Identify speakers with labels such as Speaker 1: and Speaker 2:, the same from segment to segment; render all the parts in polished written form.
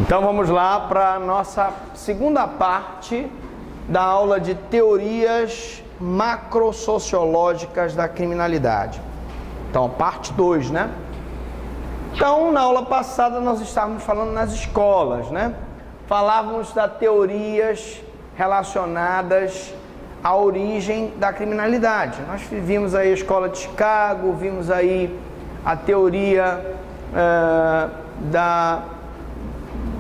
Speaker 1: Então vamos lá para a nossa segunda parte da aula de teorias macrosociológicas da criminalidade. Então, parte 2, né? Então, na aula passada nós estávamos falando nas escolas, né? Falávamos das teorias relacionadas à origem da criminalidade. Nós vimos aí a escola de Chicago, vimos aí a teoria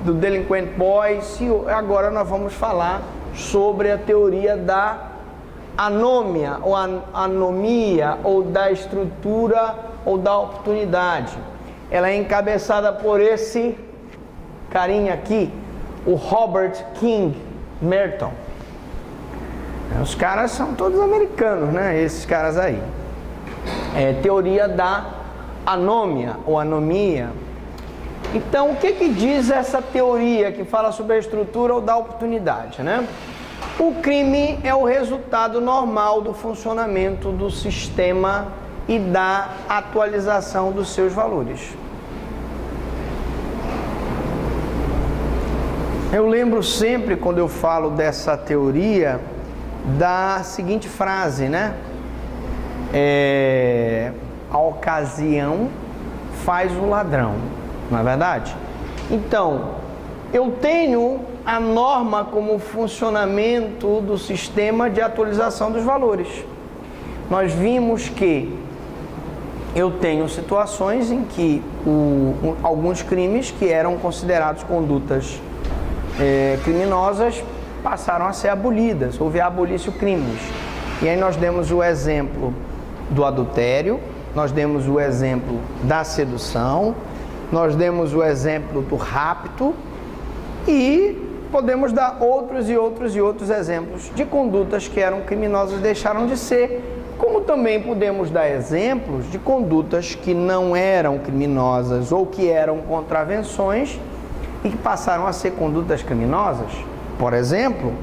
Speaker 1: do Delinquent Boys, e agora nós vamos falar sobre a teoria da anomia, ou da estrutura ou da oportunidade. Ela é encabeçada por esse carinha aqui, o Robert King Merton. Os caras são todos americanos, né? Esses caras aí. Teoria da anomia ou anomia. Então, o que diz essa teoria que fala sobre a estrutura ou da oportunidade, né? O crime é o resultado normal do funcionamento do sistema e da atualização dos seus valores. Eu lembro sempre, quando eu falo dessa teoria, da seguinte frase, né? A ocasião faz o ladrão, não é verdade? Então, eu tenho a norma como funcionamento do sistema de atualização dos valores. Nós vimos que eu tenho situações em que alguns crimes que eram considerados condutas criminosas passaram a ser abolidas, houve a abolício crimes. E aí nós demos o exemplo do adultério, nós demos o exemplo da sedução, nós demos o exemplo do rapto e podemos dar outros exemplos de condutas que eram criminosas e deixaram de ser, como também podemos dar exemplos de condutas que não eram criminosas ou que eram contravenções e que passaram a ser condutas criminosas. Por exemplo,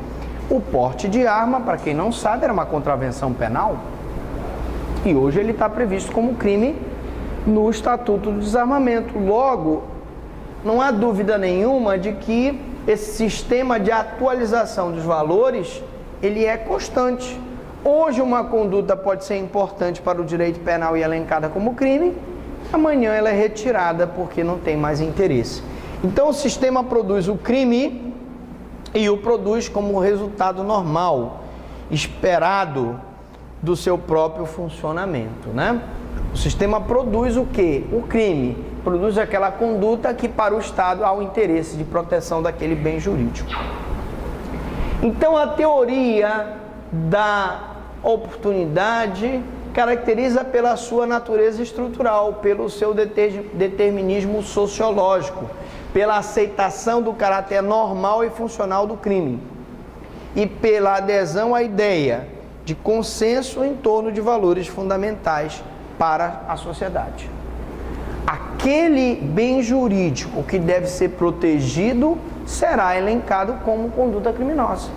Speaker 1: o porte de arma, para quem não sabe, era uma contravenção penal e hoje ele está previsto como crime no Estatuto do Desarmamento. Logo, não há dúvida nenhuma de que esse sistema de atualização dos valores, ele é constante. Hoje uma conduta pode ser importante para o direito penal e elencada como crime, amanhã ela é retirada porque não tem mais interesse. Então o sistema produz o crime e o produz como resultado normal, esperado do seu próprio funcionamento, né? O sistema produz o quê? O crime. Produz aquela conduta que para o Estado há o interesse de proteção daquele bem jurídico. Então a teoria da oportunidade caracteriza pela sua natureza estrutural, pelo seu determinismo sociológico, pela aceitação do caráter normal e funcional do crime e pela adesão à ideia de consenso em torno de valores fundamentais para a sociedade. Aquele bem jurídico que deve ser protegido será elencado como conduta criminosa.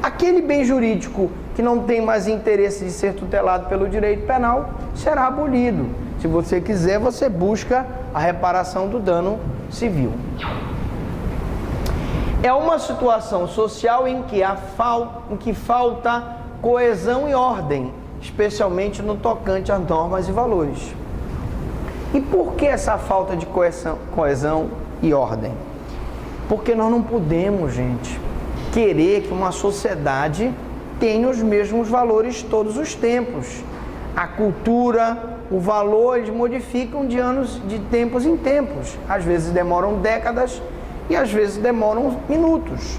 Speaker 1: Aquele bem jurídico que não tem mais interesse de ser tutelado pelo direito penal será abolido. Se você quiser, você busca a reparação do dano civil. É uma situação social em que falta coesão e ordem, especialmente no tocante às normas e valores. E por que essa falta de coesão e ordem? Porque nós não podemos, gente, querer que uma sociedade tenha os mesmos valores todos os tempos. A cultura, o valor, eles modificam de tempos em tempos. Às vezes demoram décadas e às vezes demoram minutos.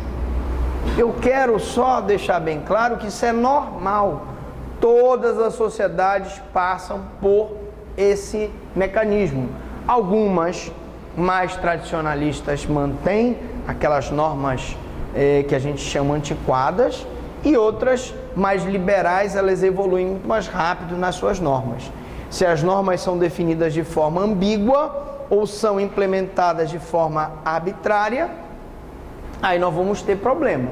Speaker 1: Eu quero só deixar bem claro que isso é normal. Todas as sociedades passam por esse mecanismo. Algumas mais tradicionalistas mantêm aquelas normas que a gente chama antiquadas, e outras mais liberais, elas evoluem muito mais rápido nas suas normas. Se as normas são definidas de forma ambígua ou são implementadas de forma arbitrária, aí nós vamos ter problema.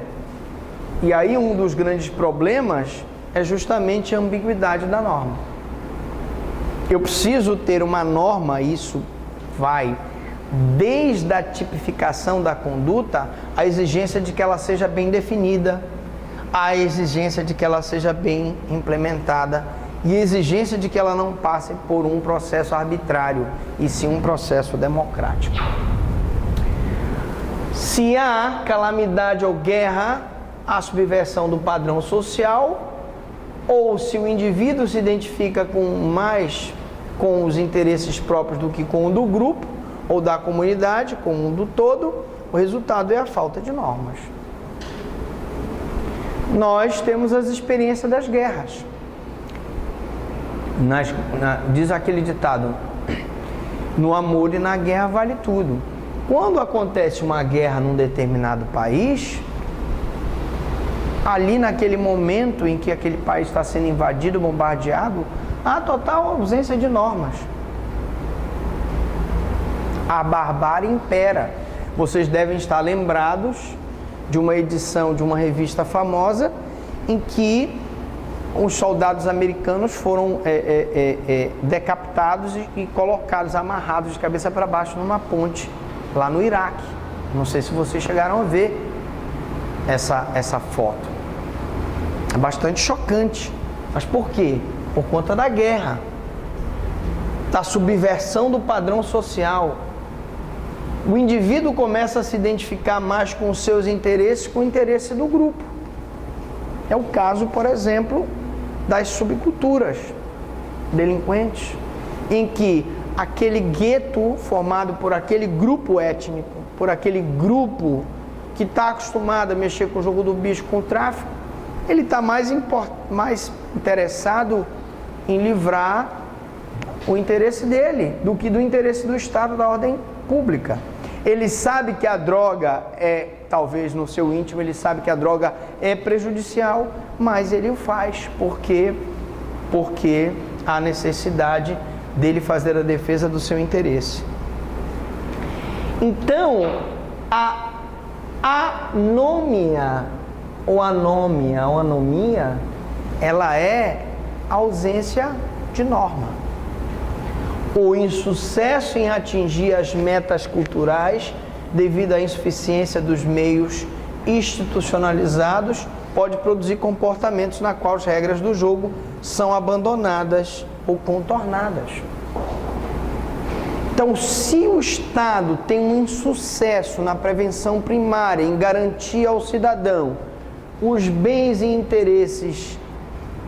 Speaker 1: E aí um dos grandes problemas é justamente a ambiguidade da norma. Eu preciso ter uma norma, isso vai desde a tipificação da conduta, a exigência de que ela seja bem definida, a exigência de que ela seja bem implementada e a exigência de que ela não passe por um processo arbitrário, e sim um processo democrático. Se há calamidade ou guerra, há subversão do padrão social, ou se o indivíduo se identifica mais com os interesses próprios do que com o do grupo, ou da comunidade, com o do todo, o resultado é a falta de normas. Nós temos as experiências das guerras. Diz aquele ditado, no amor e na guerra vale tudo. Quando acontece uma guerra num determinado país, ali naquele momento em que aquele país está sendo invadido, bombardeado, há total ausência de normas. A barbárie impera. Vocês devem estar lembrados de uma edição de uma revista famosa em que os soldados americanos foram decapitados e colocados, amarrados de cabeça para baixo numa ponte lá no Iraque. Não sei se vocês chegaram a ver essa foto. É bastante chocante. Mas por quê? Por conta da guerra, da subversão do padrão social. O indivíduo começa a se identificar mais com os seus interesses, com o interesse do grupo. É o caso, por exemplo, das subculturas delinquentes, em que aquele gueto formado por aquele grupo étnico, por aquele grupo que está acostumado a mexer com o jogo do bicho, com o tráfico, ele está mais interessado em livrar o interesse dele do que do interesse do Estado, da ordem pública. Ele sabe que a droga talvez no seu íntimo, ele sabe que a droga é prejudicial, mas ele o faz porque há necessidade dele fazer a defesa do seu interesse. Então, a anomia ou anomia, ela é ausência de norma. O insucesso em atingir as metas culturais devido à insuficiência dos meios institucionalizados pode produzir comportamentos na qual as regras do jogo são abandonadas ou contornadas. Então, se o Estado tem um insucesso na prevenção primária, em garantir ao cidadão os bens e interesses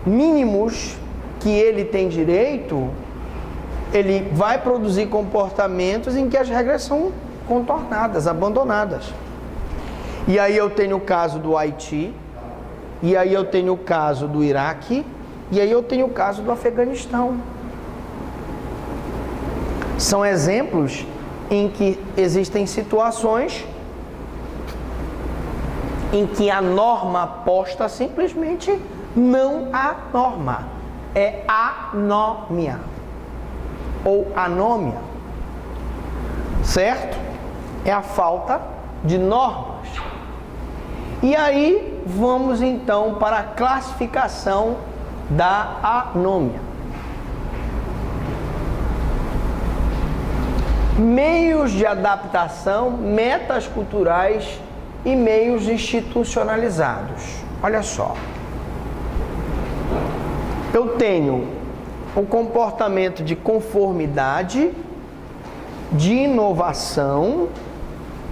Speaker 1: mínimos que ele tem direito, ele vai produzir comportamentos em que as regras são contornadas, abandonadas. E aí eu tenho o caso do Haiti, e aí eu tenho o caso do Iraque, e aí eu tenho o caso do Afeganistão. São exemplos em que existem situações em que a norma posta simplesmente não há norma, é anômia ou anômia, certo? É a falta de normas. E aí vamos então para a classificação da anômia. Meios de adaptação, metas culturais e meios institucionalizados. Olha só. Eu tenho o comportamento de conformidade, de inovação,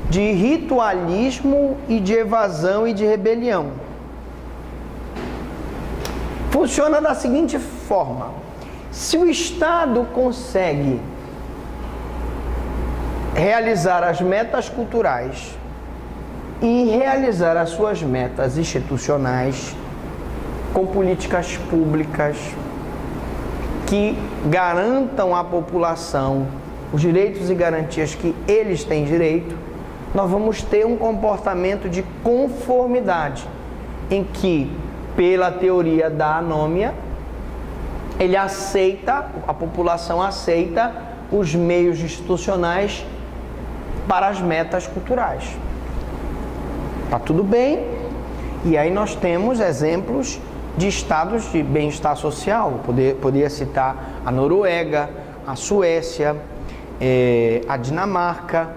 Speaker 1: de ritualismo e de evasão e de rebelião. Funciona da seguinte forma: se o Estado consegue realizar as metas culturais e realizar as suas metas institucionais com políticas públicas que garantam à população os direitos e garantias que eles têm direito, nós vamos ter um comportamento de conformidade, em que, pela teoria da anômia, a população aceita os meios institucionais para as metas culturais. Tá tudo bem? E aí nós temos exemplos de estados de bem-estar social. Poderia citar a Noruega, a Suécia, a Dinamarca,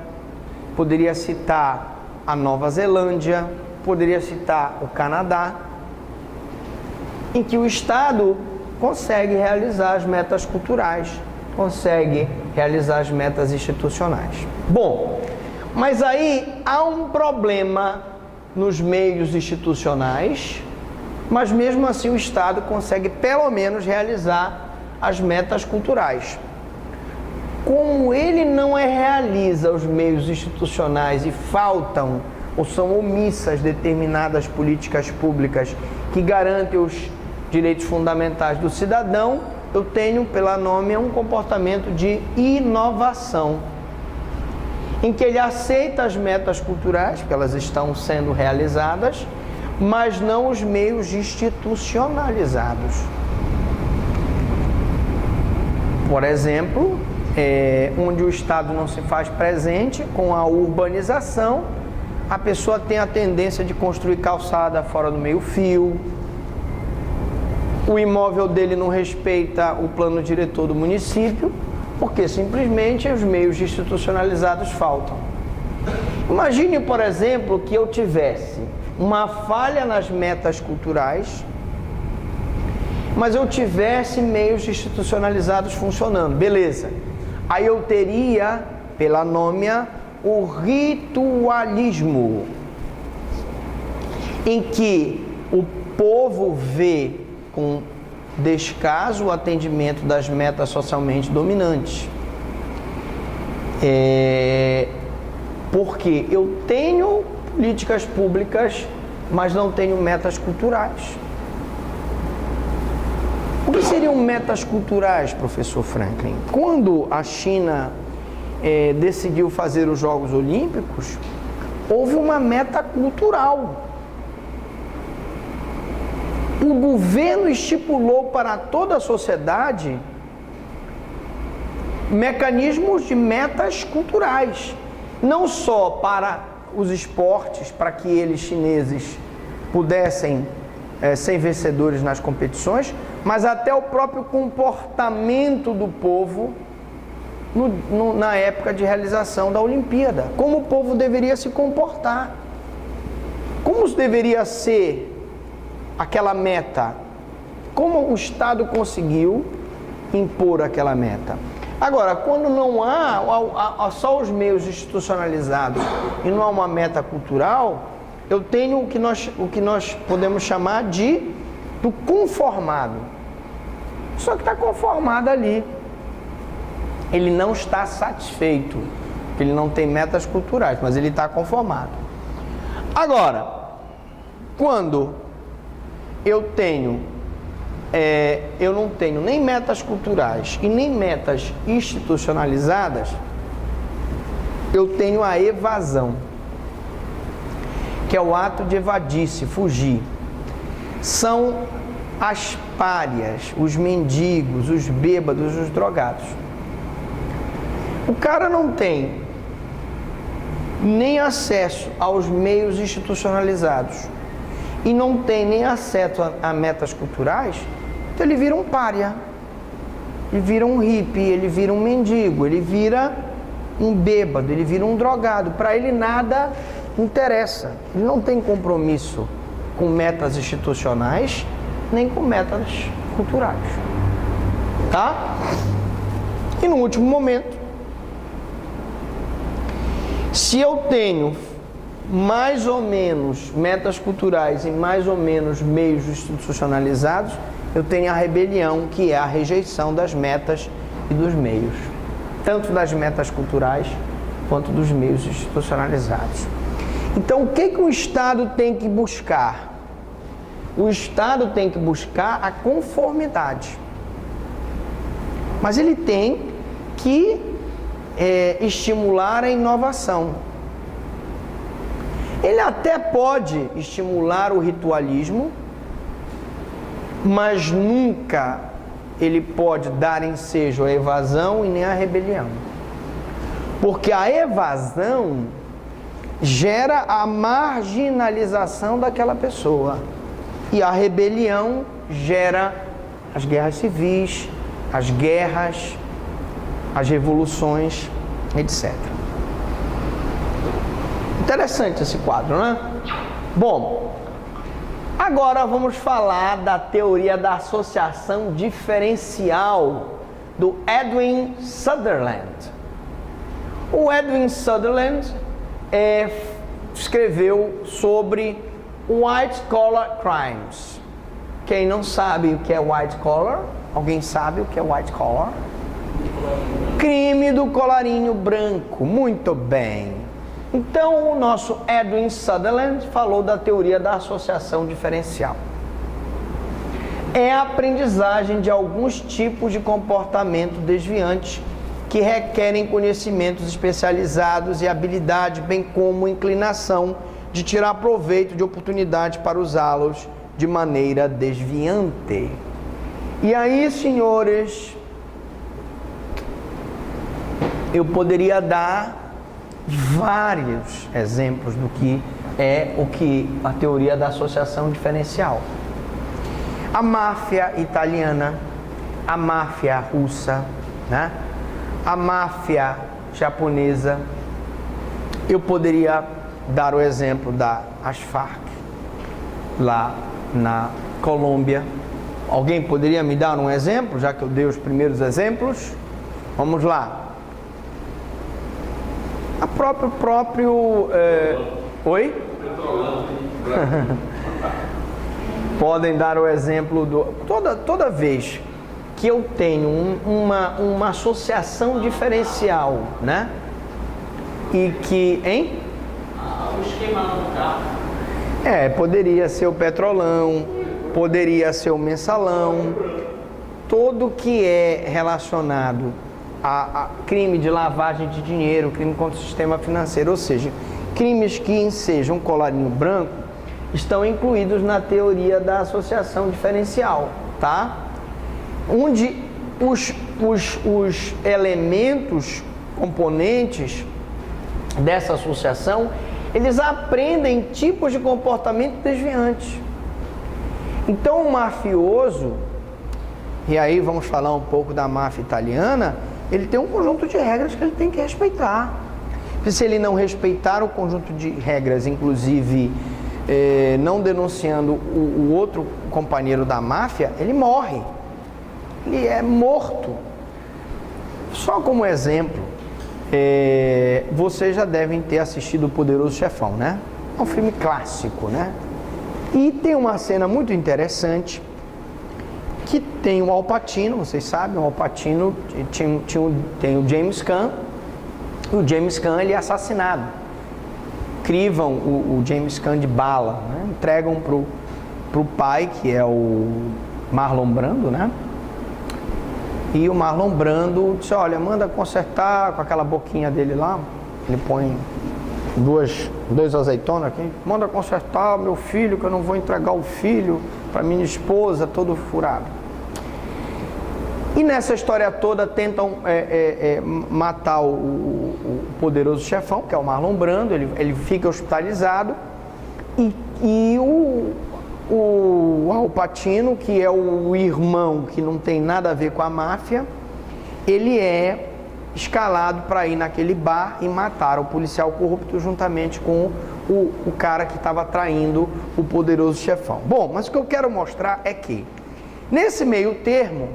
Speaker 1: poderia citar a Nova Zelândia, poderia citar o Canadá, em que o Estado consegue realizar as metas culturais, consegue realizar as metas institucionais. Bom, mas aí há um problema nos meios institucionais, mas mesmo assim o Estado consegue pelo menos realizar as metas culturais. Como ele não realiza os meios institucionais e faltam ou são omissas determinadas políticas públicas que garantem os direitos fundamentais do cidadão, eu tenho, pela nome, um comportamento de inovação, em que ele aceita as metas culturais, porque elas estão sendo realizadas, mas não os meios institucionalizados. Por exemplo, onde o Estado não se faz presente com a urbanização, a pessoa tem a tendência de construir calçada fora do meio-fio, o imóvel dele não respeita o plano diretor do município, porque simplesmente os meios institucionalizados faltam. Imagine, por exemplo, que eu tivesse uma falha nas metas culturais, mas eu tivesse meios institucionalizados funcionando, beleza. Aí eu teria, pela nômia, o ritualismo, em que o povo vê com descaso o atendimento das metas socialmente dominantes. Porque eu tenho políticas públicas, mas não tenho metas culturais. O que seriam metas culturais, professor Franklin? Quando a China decidiu fazer os Jogos Olímpicos, houve uma meta cultural. O governo estipulou para toda a sociedade mecanismos de metas culturais, não só para os esportes, para que eles chineses pudessem ser vencedores nas competições, mas até o próprio comportamento do povo na época de realização da Olimpíada. Como o povo deveria se comportar, como deveria ser aquela meta, como o Estado conseguiu impor aquela meta. Agora, quando não há só os meios institucionalizados e não há uma meta cultural, eu tenho o que nós podemos chamar do conformado. Só que está conformado ali. Ele não está satisfeito, porque ele não tem metas culturais, mas ele está conformado. Agora, quando eu não tenho nem metas culturais e nem metas institucionalizadas, eu tenho a evasão, que é o ato de evadir-se, fugir. São as párias, os mendigos, os bêbados, os drogados. O cara não tem nem acesso aos meios institucionalizados e não tem nem acesso a metas culturais, então ele vira um pária, ele vira um hippie, ele vira um mendigo, ele vira um bêbado, ele vira um drogado. Para ele nada interessa, ele não tem compromisso com metas institucionais nem com metas culturais, tá? E no último momento, se eu tenho mais ou menos metas culturais e mais ou menos meios institucionalizados, eu tenho a rebelião, que é a rejeição das metas e dos meios, tanto das metas culturais quanto dos meios institucionalizados. Então, o que o Estado tem que buscar? O Estado tem que buscar a conformidade, mas ele tem que estimular a inovação. Ele até pode estimular o ritualismo, mas nunca ele pode dar ensejo à evasão e nem à rebelião. Porque a evasão gera a marginalização daquela pessoa e a rebelião gera as guerras civis, as guerras, as revoluções, etc. Interessante esse quadro, né? Bom, agora vamos falar da teoria da associação diferencial do Edwin Sutherland. O Edwin Sutherland escreveu sobre White Collar Crimes. Quem não sabe o que é White Collar? Alguém sabe o que é White Collar? Crime do colarinho branco. Muito bem. Então, o nosso Edwin Sutherland falou da teoria da associação diferencial. É a aprendizagem de alguns tipos de comportamento desviante que requerem conhecimentos especializados e habilidade, bem como inclinação de tirar proveito de oportunidade para usá-los de maneira desviante. E aí, senhores, eu poderia dar vários exemplos do que é a teoria da associação diferencial. A máfia italiana, a máfia russa, né? A máfia japonesa. Eu poderia dar o exemplo das Farc, lá na Colômbia. Alguém poderia me dar um exemplo, já que eu dei os primeiros exemplos? Vamos lá. A próprio Oi? Podem dar o exemplo do... Toda vez que eu tenho uma associação diferencial, né? E que... Hein?
Speaker 2: O esquema no carro.
Speaker 1: Poderia ser o Petrolão, poderia ser o Mensalão. Todo que é relacionado a crime de lavagem de dinheiro, crime contra o sistema financeiro, ou seja, crimes que ensejam colarinho branco, estão incluídos na teoria da associação diferencial, tá? Onde os elementos, componentes dessa associação, eles aprendem tipos de comportamento desviantes. Então, o mafioso, e aí vamos falar um pouco da máfia italiana, ele tem um conjunto de regras que ele tem que respeitar. Se ele não respeitar o conjunto de regras, inclusive não denunciando o outro companheiro da máfia, ele morre. Ele é morto. Só como exemplo, vocês já devem ter assistido O Poderoso Chefão, né? É um filme clássico, né? E tem uma cena muito interessante que tem o Al Pacino, vocês sabem, o Al Pacino tem o James Caan, e o James Caan ele é assassinado. Crivam o James Caan de bala, né? Entregam pro pai, que é o Marlon Brando, né? E o Marlon Brando disse, olha, manda consertar com aquela boquinha dele lá, ele põe dois azeitonas aqui, manda consertar meu filho, que eu não vou entregar o filho para minha esposa, todo furado. E nessa história toda tentam matar o poderoso chefão, que é o Marlon Brando, ele fica hospitalizado, e o Al Pacino, que é o irmão que não tem nada a ver com a máfia, ele é escalado para ir naquele bar e matar o policial corrupto juntamente com o cara que estava traindo o poderoso chefão. Bom, mas o que eu quero mostrar é que, nesse meio termo,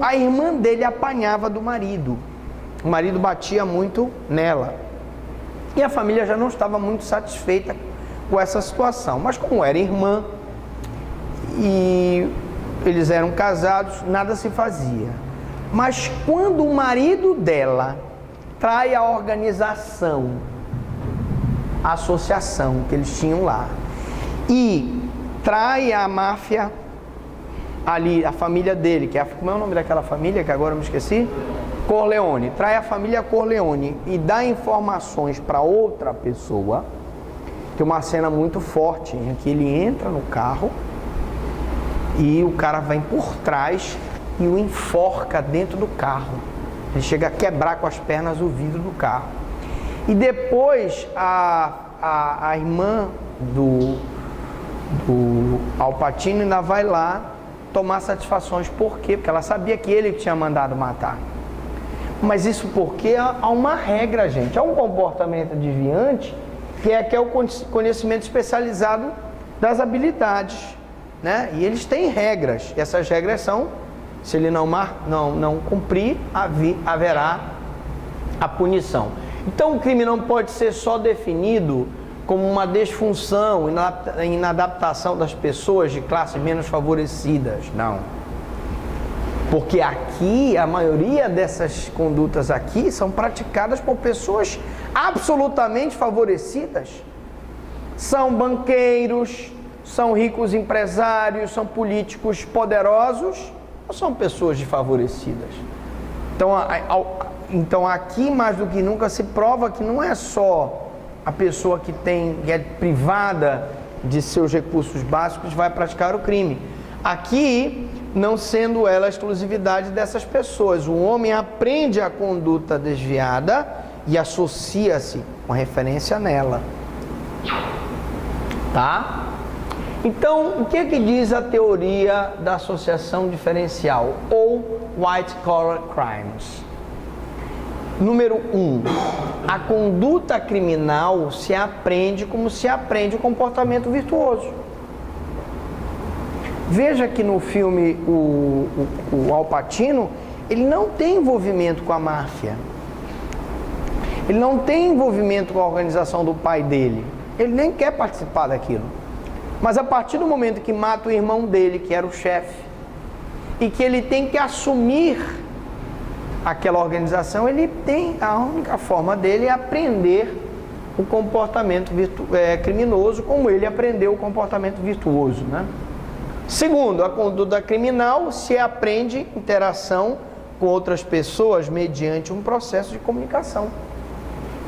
Speaker 1: a irmã dele apanhava do marido. O marido batia muito nela. E a família já não estava muito satisfeita com essa situação. Mas como era irmã e eles eram casados, nada se fazia. Mas quando o marido dela trai a organização, a associação que eles tinham lá, e trai a máfia ali, a família dele, que é como é o nome daquela família que agora eu me esqueci? Corleone. Trai a família Corleone e dá informações para outra pessoa. Tem uma cena muito forte em que ele entra no carro e o cara vem por trás e o enforca dentro do carro. Ele chega a quebrar com as pernas o vidro do carro. E depois a irmã do Al Pacino ainda vai lá tomar satisfações. Por quê? Porque ela sabia que ele tinha mandado matar. Mas isso porque há uma regra, gente. Há um comportamento desviante que é o conhecimento especializado das habilidades, né? E eles têm regras. E essas regras são, se ele não cumprir, haverá a punição. Então o crime não pode ser só definido como uma disfunção, inadaptação das pessoas de classes menos favorecidas, não. Porque aqui, a maioria dessas condutas aqui são praticadas por pessoas absolutamente favorecidas. São banqueiros, são ricos empresários, são políticos poderosos, ou são pessoas desfavorecidas? Então aqui, mais do que nunca, se prova que não é só a pessoa que é privada de seus recursos básicos vai praticar o crime. Aqui, não sendo ela a exclusividade dessas pessoas. O homem aprende a conduta desviada e associa-se com referência nela. Tá? Então, o que diz a teoria da associação diferencial ou white collar crimes? Número 1, a conduta criminal se aprende como se aprende o comportamento virtuoso. Veja que no filme o Al Pacino, ele não tem envolvimento com a máfia. Ele não tem envolvimento com a organização do pai dele. Ele nem quer participar daquilo. Mas a partir do momento que mata o irmão dele, que era o chefe, e que ele tem que assumir aquela organização, ele tem, a única forma dele é aprender o comportamento criminoso, como ele aprendeu o comportamento virtuoso, né? Segundo, a conduta criminal se aprende interação com outras pessoas mediante um processo de comunicação.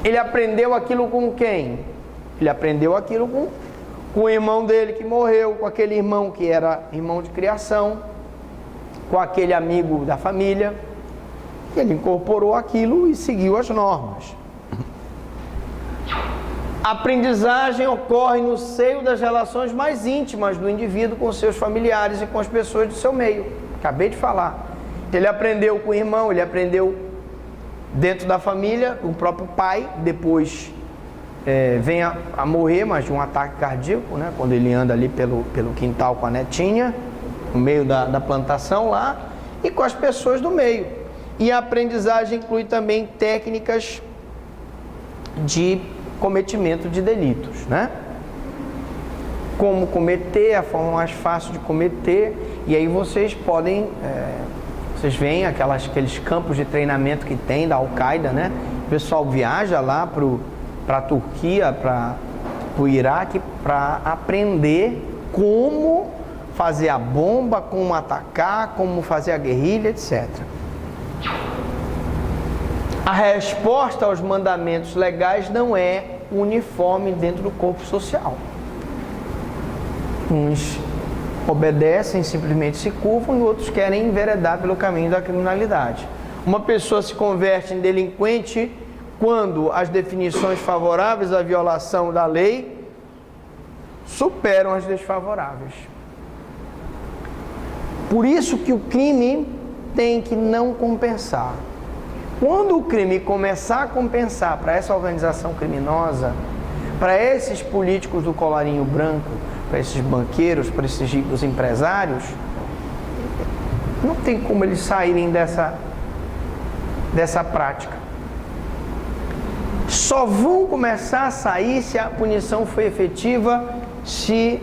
Speaker 1: Ele aprendeu aquilo com quem? Ele aprendeu aquilo com o irmão dele que morreu, com aquele irmão que era irmão de criação, com aquele amigo da família. Ele incorporou aquilo e seguiu as normas. A aprendizagem ocorre no seio das relações mais íntimas do indivíduo com seus familiares e com as pessoas do seu meio. Acabei de falar. Ele aprendeu com o irmão, ele aprendeu dentro da família, o próprio pai, depois vem a morrer, mas de um ataque cardíaco, né? Quando ele anda ali pelo quintal com a netinha, no meio da plantação lá, e com as pessoas do meio. E a aprendizagem inclui também técnicas de cometimento de delitos, né? Como cometer, a forma mais fácil de cometer, e aí vocês podem, vocês veem aqueles campos de treinamento que tem da Al-Qaeda, né? O pessoal viaja lá para a Turquia, para o Iraque, para aprender como fazer a bomba, como atacar, como fazer a guerrilha, etc. A resposta aos mandamentos legais não é uniforme dentro do corpo social. Uns obedecem, simplesmente se curvam, e outros querem enveredar pelo caminho da criminalidade. Uma pessoa se converte em delinquente quando as definições favoráveis à violação da lei superam as desfavoráveis. Por isso que o crime tem que não compensar. Quando o crime começar a compensar para essa organização criminosa, para esses políticos do colarinho branco, para esses banqueiros, para esses ricos empresários, não tem como eles saírem dessa prática. Só vão começar a sair se a punição for efetiva, se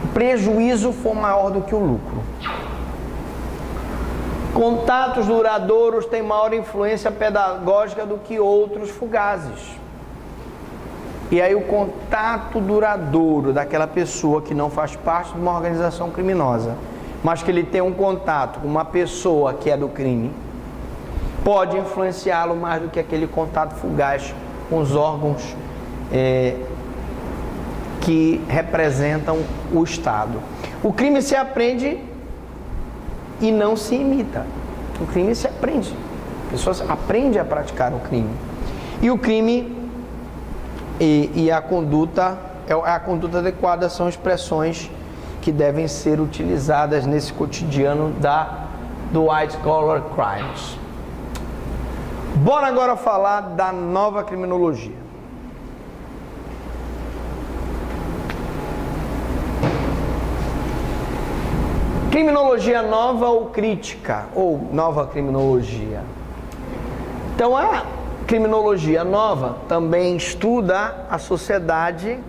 Speaker 1: o prejuízo for maior do que o lucro. Contatos duradouros têm maior influência pedagógica do que outros fugazes. E aí o contato duradouro daquela pessoa que não faz parte de uma organização criminosa, mas que ele tem um contato com uma pessoa que é do crime, pode influenciá-lo mais do que aquele contato fugaz com os órgãos que representam o Estado. O crime se aprende e não se imita. O crime se aprende. A pessoa aprende a praticar o crime. E o crime e a conduta adequada são expressões que devem ser utilizadas nesse cotidiano do white collar crimes. Bora agora falar da nova criminologia. Criminologia nova ou crítica, ou nova criminologia. Então, a criminologia nova também estuda a sociedade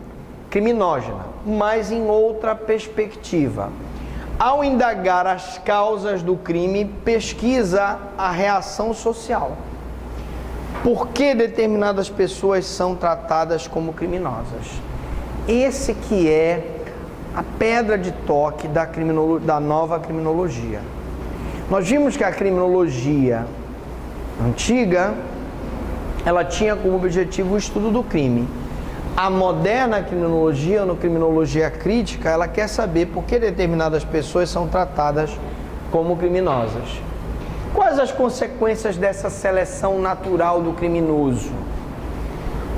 Speaker 1: criminógena, mas em outra perspectiva. Ao indagar as causas do crime, pesquisa a reação social. Por que determinadas pessoas são tratadas como criminosas? Esse que é a pedra de toque da nova criminologia. Nós vimos que a criminologia antiga, ela tinha como objetivo o estudo do crime. A moderna criminologia, ou criminologia crítica, ela quer saber por que determinadas pessoas são tratadas como criminosas. Quais as consequências dessa seleção natural do criminoso?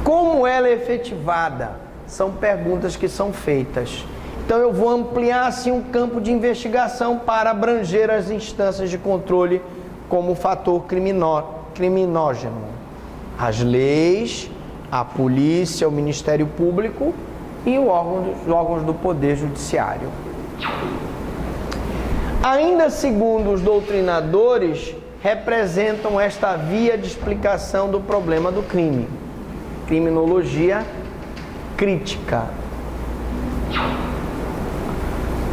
Speaker 1: Como ela é efetivada? São perguntas que são feitas. Então eu vou ampliar assim um campo de investigação para abranger as instâncias de controle como fator criminógeno. As leis, a polícia, o Ministério Público e os órgãos do Poder Judiciário. Ainda segundo os doutrinadores, representam esta via de explicação do problema do crime. Criminologia crítica.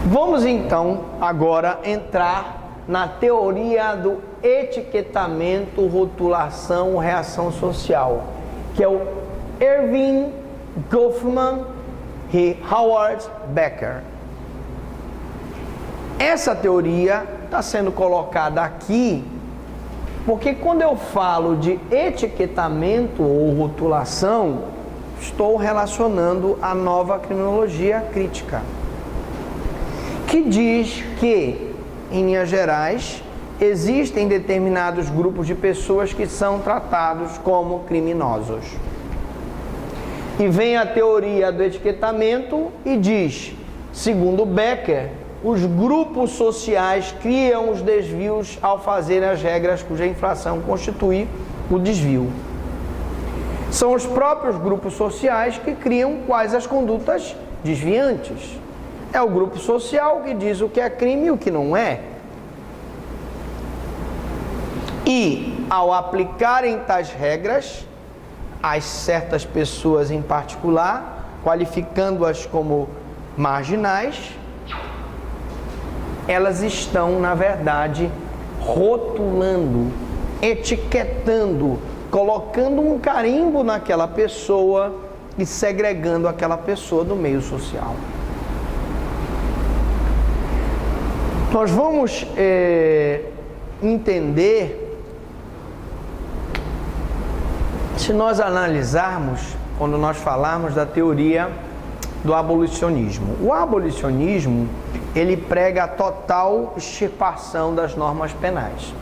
Speaker 1: Vamos então agora entrar na teoria do etiquetamento, rotulação, reação social, que é o Erving Goffman e Howard Becker. Essa teoria está sendo colocada aqui porque quando eu falo de etiquetamento ou rotulação, estou relacionando a nova criminologia crítica, que diz que, em linhas gerais, existem determinados grupos de pessoas que são tratados como criminosos. E vem a teoria do etiquetamento e diz, segundo Becker, os grupos sociais criam os desvios ao fazerem as regras cuja infração constitui o desvio. São os próprios grupos sociais que criam quais as condutas desviantes. É o grupo social que diz o que é crime e o que não é. E, ao aplicarem tais regras a certas pessoas em particular, qualificando-as como marginais, elas estão, na verdade, rotulando, etiquetando, colocando um carimbo naquela pessoa e segregando aquela pessoa do meio social. Nós vamos entender, se nós analisarmos, quando nós falarmos da teoria do abolicionismo. O abolicionismo, ele prega a total extirpação das normas penais.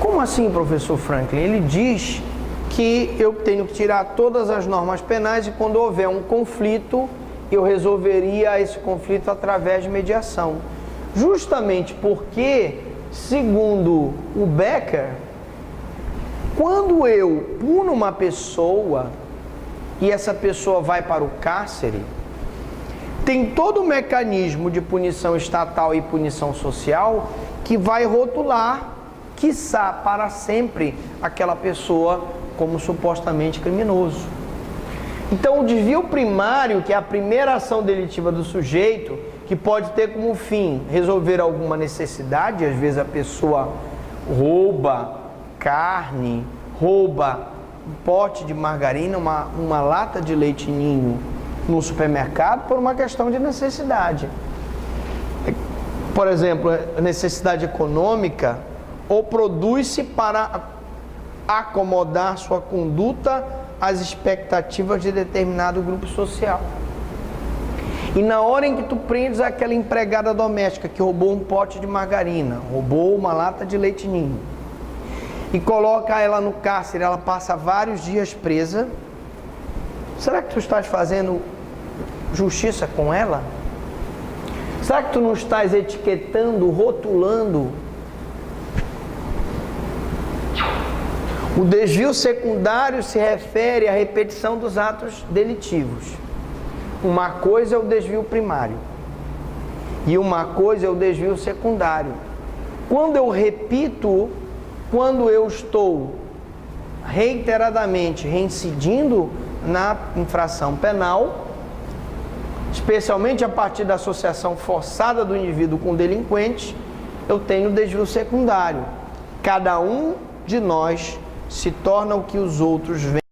Speaker 1: Como assim, professor Franklin? Ele diz que eu tenho que tirar todas as normas penais e quando houver um conflito, eu resolveria esse conflito através de mediação. Justamente porque, segundo o Becker, quando eu puno uma pessoa e essa pessoa vai para o cárcere, tem todo o mecanismo de punição estatal e punição social que vai rotular, quiçá para sempre, aquela pessoa como supostamente criminoso. Então, o desvio primário, que é a primeira ação delitiva do sujeito, que pode ter como fim resolver alguma necessidade, às vezes a pessoa rouba carne, rouba um pote de margarina, uma lata de leite ninho no supermercado por uma questão de necessidade. Por exemplo, necessidade econômica, ou produz-se para acomodar sua conduta às expectativas de determinado grupo social. E na hora em que tu prendes aquela empregada doméstica que roubou um pote de margarina, roubou uma lata de leite ninho, e coloca ela no cárcere, ela passa vários dias presa, será que tu estás fazendo justiça com ela? Será que tu não estás etiquetando, rotulando? O desvio secundário se refere à repetição dos atos delitivos. Uma coisa é o desvio primário e uma coisa é o desvio secundário. Quando eu repito, quando eu estou reiteradamente reincidindo na infração penal, especialmente a partir da associação forçada do indivíduo com o delinquente, eu tenho desvio secundário. Cada um de nós se torna o que os outros veem.